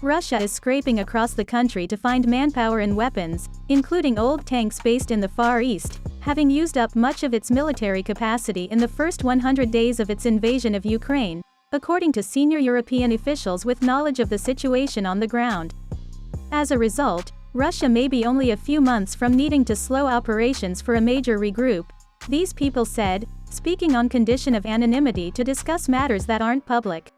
Russia is scraping across the country to find manpower and weapons, including old tanks based in the Far East, having used up much of its military capacity in the first 100 days of its invasion of Ukraine, according to senior European officials with knowledge of the situation on the ground. As a result, Russia may be only a few months from needing to slow operations for a major regroup, these people said, speaking on condition of anonymity to discuss matters that aren't public.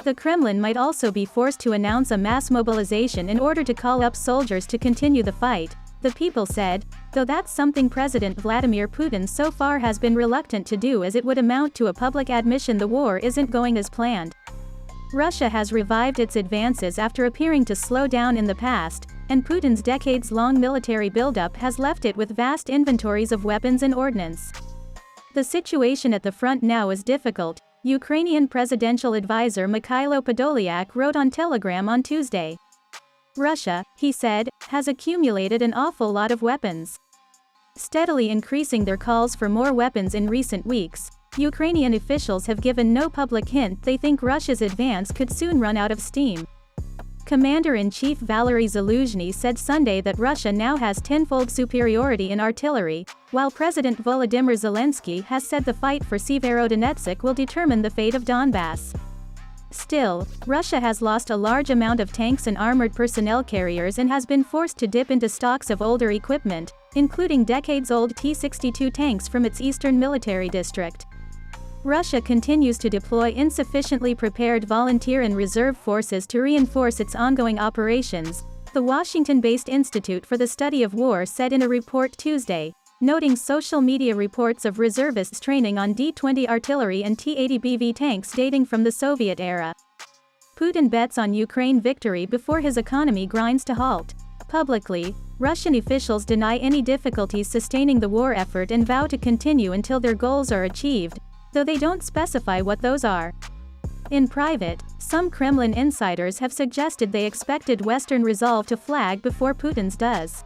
The Kremlin might also be forced to announce a mass mobilization in order to call up soldiers to continue the fight, the people said, though that's something President Vladimir Putin so far has been reluctant to do, as it would amount to a public admission the war isn't going as planned. Russia has revived its advances after appearing to slow down in the past, and Putin's decades-long military buildup has left it with vast inventories of weapons and ordnance. The situation at the front now is difficult, Ukrainian presidential advisor Mikhailo Podolyak wrote on Telegram on Tuesday. Russia, he said, has accumulated an awful lot of weapons. Steadily increasing their calls for more weapons in recent weeks, Ukrainian officials have given no public hint they think Russia's advance could soon run out of steam. Commander-in-Chief Valeriy Zaluzhnyi said Sunday that Russia now has tenfold superiority in artillery, while President Volodymyr Zelenskiy has said the fight for Sievierodonetsk will determine the fate of Donbas. Still, Russia has lost a large amount of tanks and armored personnel carriers and has been forced to dip into stocks of older equipment, including decades-old T-62 tanks from its eastern military district. Russia continues to deploy insufficiently prepared volunteer and reserve forces to reinforce its ongoing operations, the Washington-based Institute for the Study of War said in a report Tuesday, noting social media reports of reservists training on D-20 artillery and T-80BV tanks dating from the Soviet era. Putin bets on Ukraine victory before his economy grinds to halt. Publicly, Russian officials deny any difficulties sustaining the war effort and vow to continue until their goals are achieved, though they don't specify what those are. In private, some Kremlin insiders have suggested they expected Western resolve to flag before Putin's does.